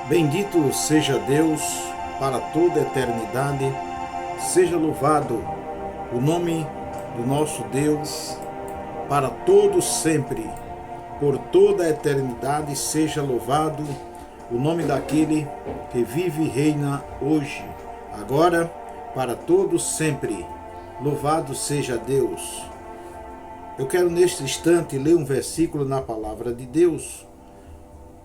Bendito seja Deus para toda a eternidade, seja louvado o nome do nosso Deus para todos sempre, por toda a eternidade seja louvado o nome daquele que vive e reina hoje, agora, para todos sempre. Louvado seja Deus. Eu quero neste instante ler um versículo na palavra de Deus,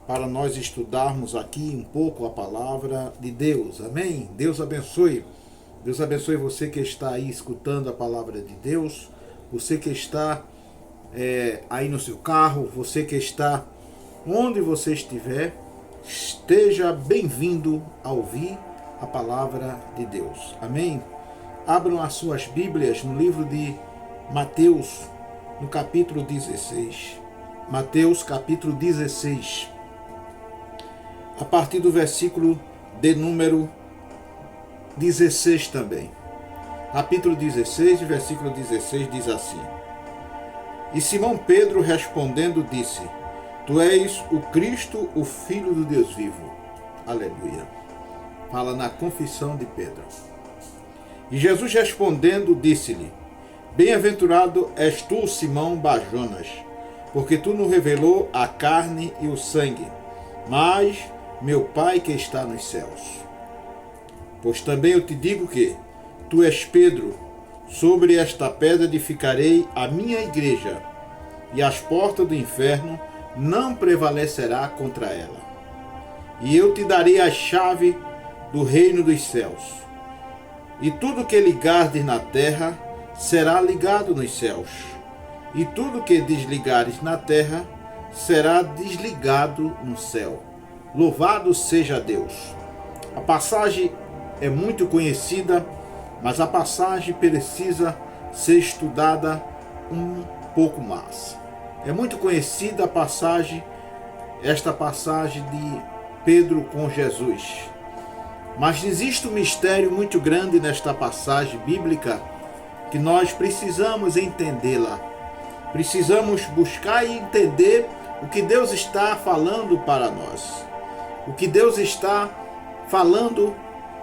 para nós estudarmos aqui um pouco a palavra de Deus. Amém? Deus abençoe. Deus abençoe você que está aí escutando a palavra de Deus, você que está aí no seu carro, você que está onde você estiver, esteja bem-vindo a ouvir a palavra de Deus. Amém? Abram as suas Bíblias no livro de Mateus, no capítulo 16. Mateus, capítulo 16. A partir do versículo de número 16 também. Capítulo 16, versículo 16 diz assim: E Simão Pedro respondendo disse: Tu és o Cristo, o Filho do Deus vivo. Aleluia. Fala na confissão de Pedro. E Jesus respondendo disse-lhe: Bem-aventurado és tu, Simão Bar-Jonas, porque tu não revelou a carne e o sangue, mas meu Pai que está nos céus. Pois também eu te digo que tu és Pedro, sobre esta pedra edificarei a minha igreja, e as portas do inferno não prevalecerá contra ela. E eu te darei a chave do reino dos céus. E tudo que ligares na terra será ligado nos céus, e tudo que desligares na terra será desligado no céu. Louvado seja Deus. A passagem é muito conhecida, mas a passagem precisa ser estudada um pouco mais. É muito conhecida a passagem, esta passagem de Pedro com Jesus. Mas existe um mistério muito grande nesta passagem bíblica que nós precisamos entendê-la. Precisamos buscar e entender o que Deus está falando para nós. O que Deus está falando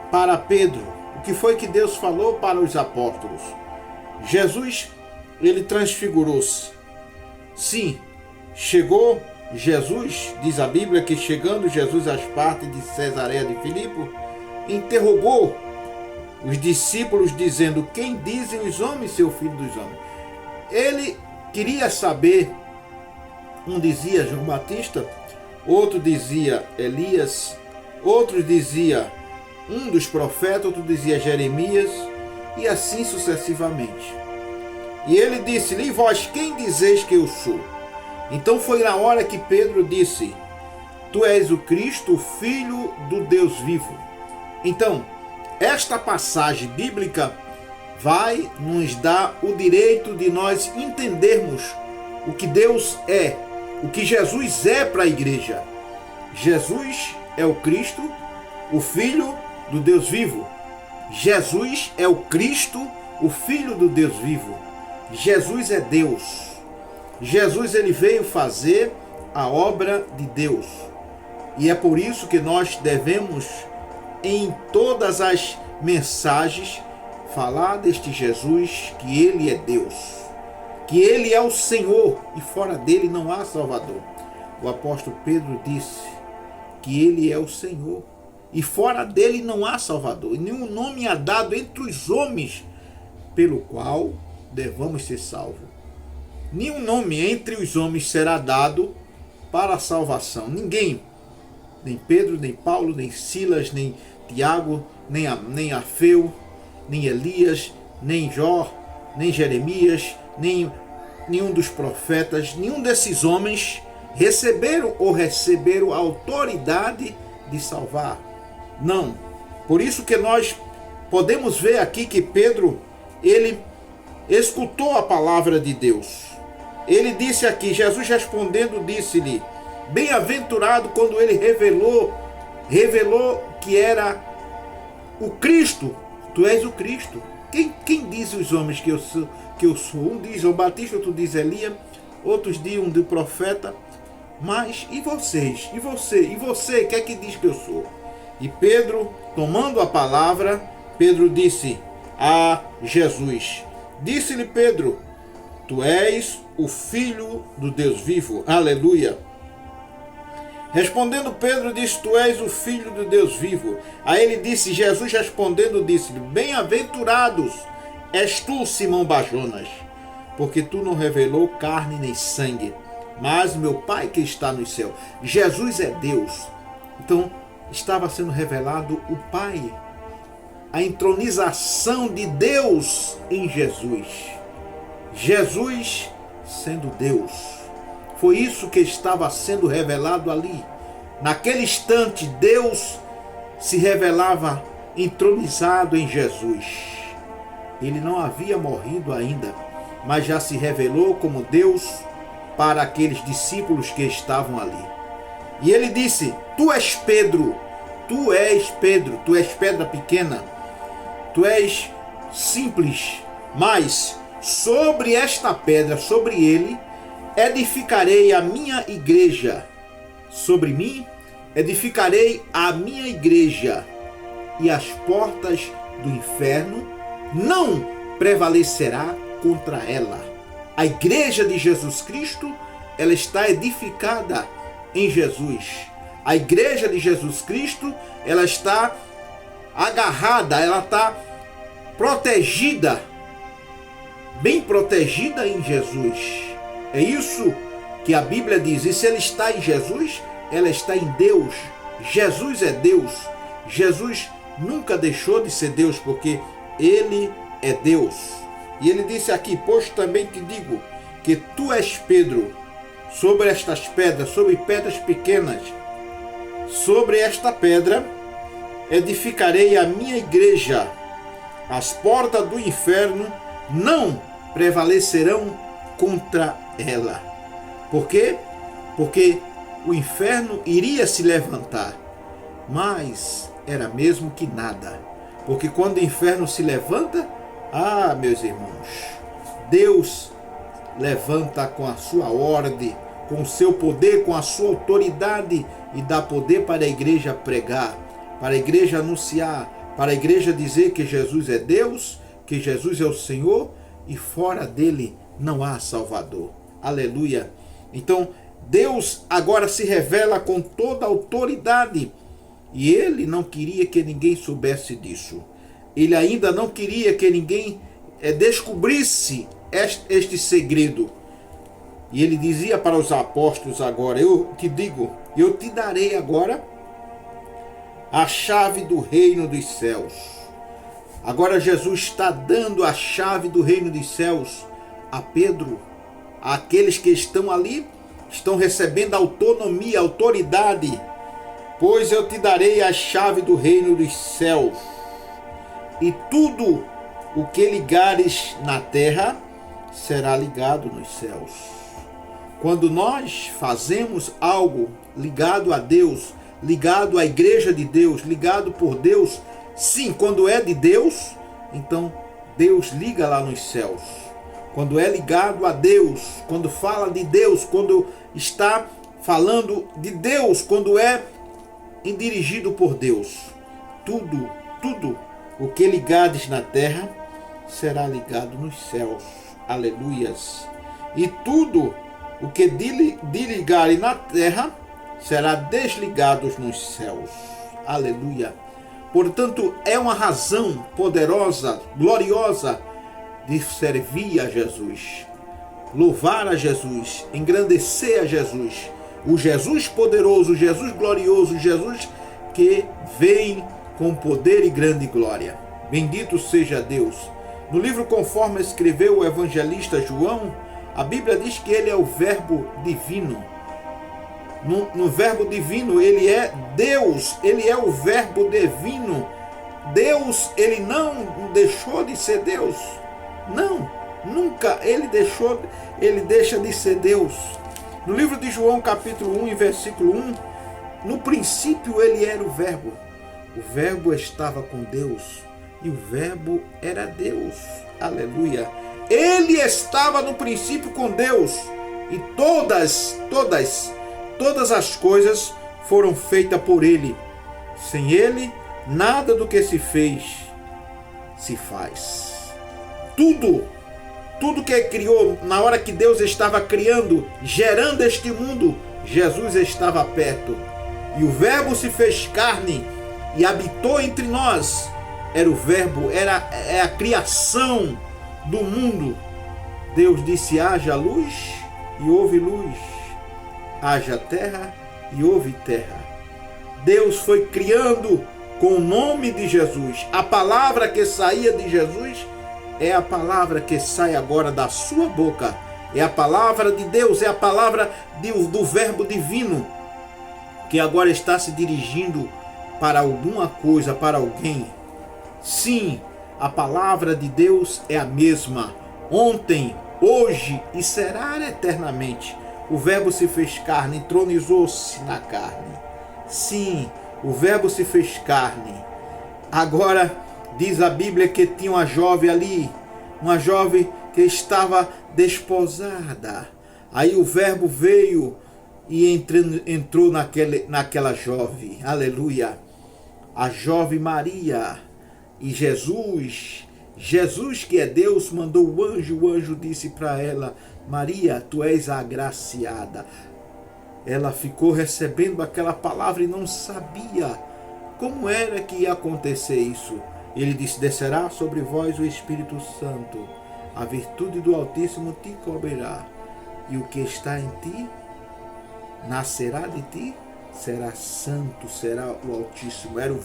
para Pedro. O que foi que Deus falou para os apóstolos. Jesus, ele transfigurou-se. Sim, chegou Jesus, diz a Bíblia, que chegando Jesus às partes de Cesareia de Filipe, interrogou os discípulos dizendo: Quem dizem os homens ser o filho dos homens? Ele queria saber. Um dizia João Batista, outro dizia Elias, outro dizia um dos profetas, outro dizia Jeremias, e assim sucessivamente. E ele disse-lhe: E vós quem dizeis que eu sou? Então foi na hora que Pedro disse: Tu és o Cristo, o Filho do Deus vivo. Então, esta passagem bíblica vai nos dar o direito de nós entendermos o que Deus é, o que Jesus é para a igreja. Jesus é o Cristo, o Filho do Deus vivo. Jesus é o Cristo, o Filho do Deus vivo. Jesus é Deus. Jesus, ele veio fazer a obra de Deus. E é por isso que nós devemos, em todas as mensagens, falar deste Jesus, que ele é Deus, que ele é o Senhor e fora dele não há Salvador. O apóstolo Pedro disse que ele é o Senhor e fora dele não há Salvador, e nenhum nome é dado entre os homens pelo qual devamos ser salvos. Nenhum nome entre os homens será dado para a salvação. Ninguém, nem Pedro, nem Paulo, nem Silas, nem Tiago, nem Afeu, nem Elias, nem Jó, nem Jeremias, nem nenhum dos profetas, nenhum desses homens receberam a autoridade de salvar. Não. Por isso que nós podemos ver aqui que Pedro, ele escutou a palavra de Deus. Ele disse aqui, Jesus respondendo disse-lhe: Bem-aventurado, quando ele revelou que era o Cristo. Tu és o Cristo. Quem diz os homens que eu sou? Um diz João Batista, outro diz Elias, outros dizem um do profeta, Mas e vocês? E você? E você? O que é que diz que eu sou? E Pedro, tomando a palavra, Pedro disse a Jesus. Disse-lhe Pedro: Tu és o Filho do Deus vivo. Aleluia. Respondendo Pedro, disse: Tu és o Filho do Deus vivo. Aí ele disse, Jesus respondendo, disse-lhe: Bem-aventurados és tu, Simão Bajonas, porque tu não revelou carne nem sangue, mas meu Pai que está no céu. Jesus é Deus. Então estava sendo revelado o Pai, a entronização de Deus em Jesus. Jesus sendo Deus. Foi isso que estava sendo revelado ali. Naquele instante, Deus se revelava entronizado em Jesus. Ele não havia morrido ainda, mas já se revelou como Deus para aqueles discípulos que estavam ali. E ele disse: Tu és Pedro, tu és Pedro, tu és pedra pequena, tu és simples, mas sobre esta pedra, sobre ele, edificarei a minha igreja. Sobre mim edificarei a minha igreja, e as portas do inferno não prevalecerá contra ela. A igreja de Jesus Cristo, ela está edificada em Jesus. A igreja de Jesus Cristo, ela está agarrada, ela está protegida, bem protegida em Jesus. É isso que a Bíblia diz. E se ela está em Jesus, ela está em Deus. Jesus é Deus. Jesus nunca deixou de ser Deus, porque ele é Deus. E ele disse aqui: Pois também te digo que tu és Pedro, sobre estas pedras, sobre pedras pequenas, sobre esta pedra edificarei a minha igreja. As portas do inferno não prevalecerão contra ela. Por quê? Porque o inferno iria se levantar, mas era mesmo que nada. Porque quando o inferno se levanta, meus irmãos, Deus levanta com a sua ordem, com o seu poder, com a sua autoridade, e dá poder para a igreja pregar, para a igreja anunciar, para a igreja dizer que Jesus é Deus, que Jesus é o Senhor, e fora dele não há Salvador. Aleluia. Então Deus agora se revela com toda a autoridade, e ele não queria que ninguém soubesse disso. Ele ainda não queria que ninguém descobrisse este segredo. E ele dizia para os apóstolos agora: Eu te digo, eu te darei agora a chave do reino dos céus. Agora Jesus está dando a chave do reino dos céus a Pedro. Aqueles que estão ali estão recebendo autonomia, autoridade. Pois eu te darei a chave do reino dos céus, e tudo o que ligares na terra será ligado nos céus. Quando nós fazemos algo ligado a Deus, ligado à igreja de Deus, ligado por Deus, sim, quando é de Deus, então Deus liga lá nos céus. Quando é ligado a Deus, quando fala de Deus, quando está falando de Deus, quando é dirigido por Deus, tudo o que ligares na terra será ligado nos céus. Aleluias. E tudo o que desligares na terra será desligado nos céus. Aleluia. Portanto, é uma razão poderosa, gloriosa, de servir a Jesus, louvar a Jesus, engrandecer a Jesus, o Jesus poderoso, o Jesus glorioso, o Jesus que vem com poder e grande glória. Bendito seja Deus. No livro conforme escreveu o evangelista João, a Bíblia diz que ele é o verbo divino. No verbo divino, ele é Deus, ele é o verbo divino. Deus, ele não deixou de ser Deus. Não, nunca ele deixa de ser Deus. No livro de João, capítulo 1, versículo 1, no princípio ele era o verbo. O verbo estava com Deus e o verbo era Deus. Aleluia. Ele estava no princípio com Deus, e todas todas as coisas foram feitas por ele. Sem ele, nada do que se fez se faz. Tudo que criou, na hora que Deus estava criando, gerando este mundo, Jesus estava perto. E o Verbo se fez carne e habitou entre nós. Era o Verbo, é a criação do mundo. Deus disse: haja luz e houve luz. Haja terra e houve terra. Deus foi criando com o nome de Jesus. A palavra que saía de Jesus é a palavra que sai agora da sua boca. É a palavra de Deus, é a palavra do Verbo divino, que agora está se dirigindo para alguma coisa, para alguém. Sim, a palavra de Deus é a mesma, ontem, hoje e será eternamente. O Verbo se fez carne, entronizou-se na carne. Sim, o Verbo se fez carne. Agora, diz a Bíblia que tinha uma jovem ali, uma jovem que estava desposada. Aí o Verbo veio e entrou naquela jovem. Aleluia! A jovem Maria. E Jesus que é Deus, mandou o anjo disse para ela: Maria, tu és agraciada. Ela ficou recebendo aquela palavra e não sabia como era que ia acontecer isso. Ele disse: descerá sobre vós o Espírito Santo, a virtude do Altíssimo te cobrirá, e o que está em ti nascerá de ti, será santo, será o Altíssimo. Era o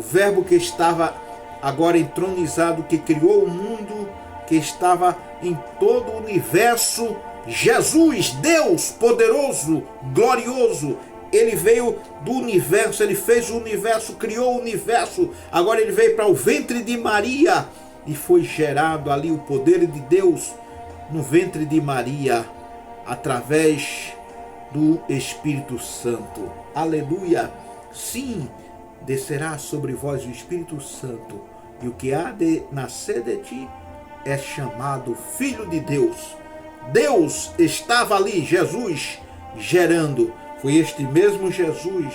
Verbo que estava agora entronizado, que criou o mundo, que estava em todo o universo. Jesus, Deus poderoso, glorioso, ele veio do universo, ele fez o universo, criou o universo. Agora ele veio para o ventre de Maria e foi gerado ali o poder de Deus no ventre de Maria, através do Espírito Santo. Aleluia! Sim, descerá sobre vós o Espírito Santo, e o que há de nascer de ti é chamado Filho de Deus. Deus estava ali, Jesus, gerando. Foi este mesmo Jesus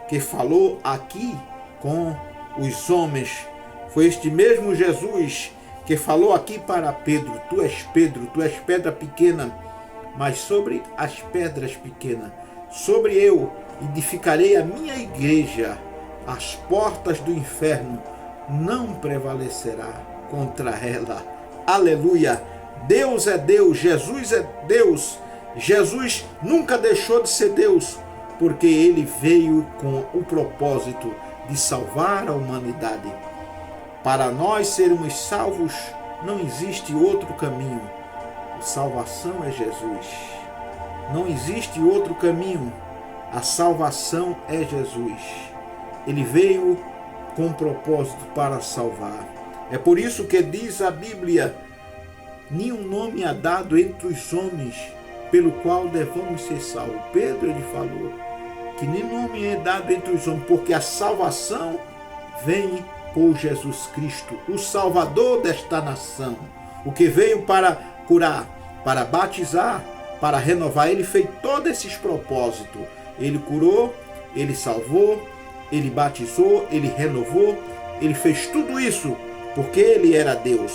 que falou aqui com os homens. Foi este mesmo Jesus que falou aqui para Pedro: tu és pedra pequena, mas sobre as pedras pequenas, sobre eu edificarei a minha igreja. As portas do inferno não prevalecerá contra ela. Aleluia! Deus é Deus, Jesus é Deus. Jesus nunca deixou de ser Deus, porque ele veio com o propósito de salvar a humanidade. Para nós sermos salvos, não existe outro caminho. A salvação é Jesus. Não existe outro caminho. A salvação é Jesus. Ele veio com propósito para salvar. É por isso que diz a Bíblia: nenhum nome é dado entre os homens pelo qual devamos ser salvos. Pedro, ele falou que nem nome é dado entre os homens, porque a salvação vem por Jesus Cristo, o Salvador desta nação, o que veio para curar, para batizar, para renovar. Ele fez todos esses propósitos. Ele curou, ele salvou, ele batizou, ele renovou, ele fez tudo isso porque ele era Deus.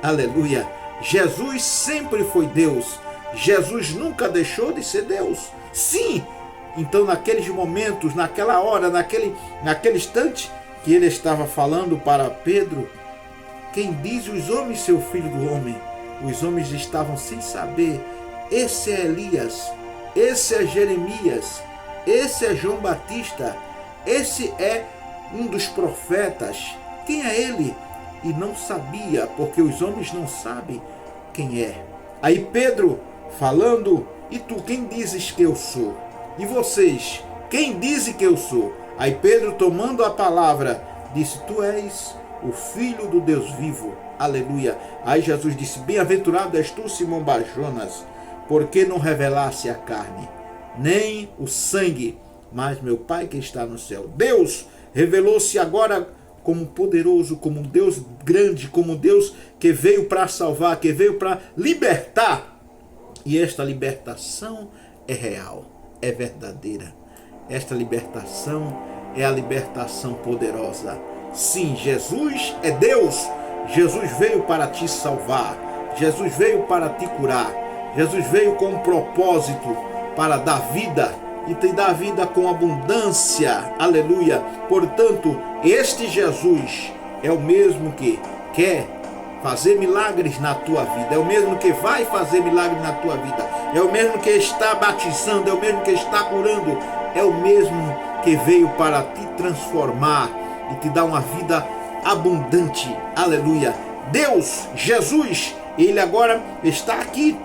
Aleluia! Jesus sempre foi Deus. Jesus nunca deixou de ser Deus. Sim! Então, naqueles momentos, naquela hora, naquele instante que ele estava falando para Pedro: quem diz os homens seu filho do homem? Os homens estavam sem saber. Esse é Elias, esse é Jeremias, esse é João Batista, esse é um dos profetas. Quem é ele? E não sabia, porque os homens não sabem quem é. Aí Pedro falando: e tu, quem dizes que eu sou? E vocês, quem dizem que eu sou? Aí Pedro, tomando a palavra, disse: tu és o Filho do Deus vivo. Aleluia! Aí Jesus disse: bem-aventurado és tu, Simão Bar-Jonas, porque não revelasse a carne, nem o sangue, mas meu Pai que está no céu. Deus revelou-se agora como poderoso, como um Deus grande, como um Deus que veio para salvar, que veio para libertar. E esta libertação é real, é verdadeira. Esta libertação é a libertação poderosa. Sim, Jesus é Deus. Jesus veio para te salvar. Jesus veio para te curar. Jesus veio com um propósito para dar vida e te dar vida com abundância. Aleluia. Portanto, este Jesus é o mesmo que quer fazer milagres na tua vida, é o mesmo que vai fazer milagres na tua vida, é o mesmo que está batizando, é o mesmo que está curando, é o mesmo que veio para te transformar e te dar uma vida abundante. Aleluia. Deus, Jesus, Ele agora está aqui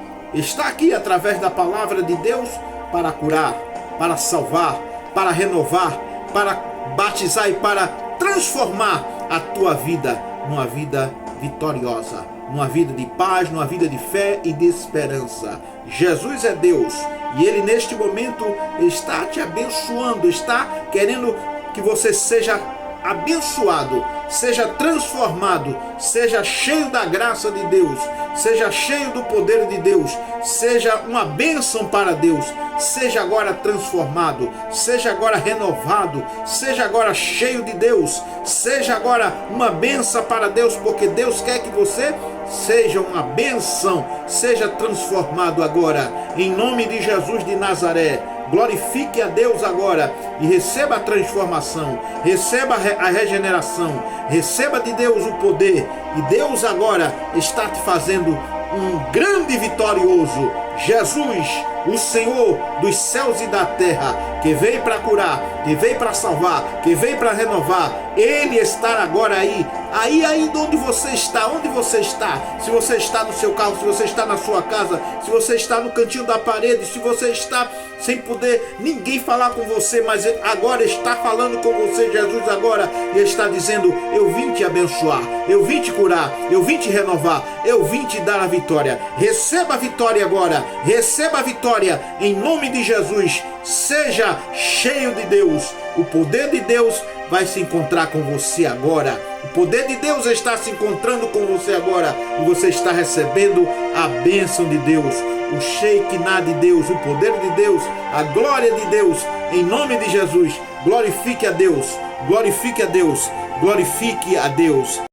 através da palavra de Deus para curar, para salvar, para renovar, para batizar e para transformar a tua vida numa vida vitoriosa, numa vida de paz, numa vida de fé e de esperança. Jesus é Deus e Ele neste momento está te abençoando, está querendo que você seja abençoado, seja transformado, seja cheio da graça de Deus, seja cheio do poder de Deus, seja uma bênção para Deus, seja agora transformado, seja agora renovado, seja agora cheio de Deus, seja agora uma bênção para Deus, porque Deus quer que você seja uma bênção, seja transformado agora, em nome de Jesus de Nazaré. Glorifique a Deus agora e receba a transformação, receba a regeneração, receba de Deus o poder. E Deus agora está te fazendo um grande vitorioso. Jesus, o Senhor dos céus e da terra, que veio para curar, que veio para salvar, que veio para renovar, Ele está agora aí onde você está, se você está no seu carro, se você está na sua casa, se você está no cantinho da parede, se você está sem poder ninguém falar com você, mas agora está falando com você, Jesus agora, e está dizendo: eu vim te abençoar, eu vim te curar, eu vim te renovar, eu vim te dar a vitória. Receba a vitória agora, receba a vitória em nome de Jesus. Seja cheio de Deus, o poder de Deus vai se encontrar com você agora. O poder de Deus está se encontrando com você agora e você está recebendo a bênção de Deus, o Shekinah de Deus, o poder de Deus, a glória de Deus, em nome de Jesus. Glorifique a Deus, glorifique a Deus, glorifique a Deus.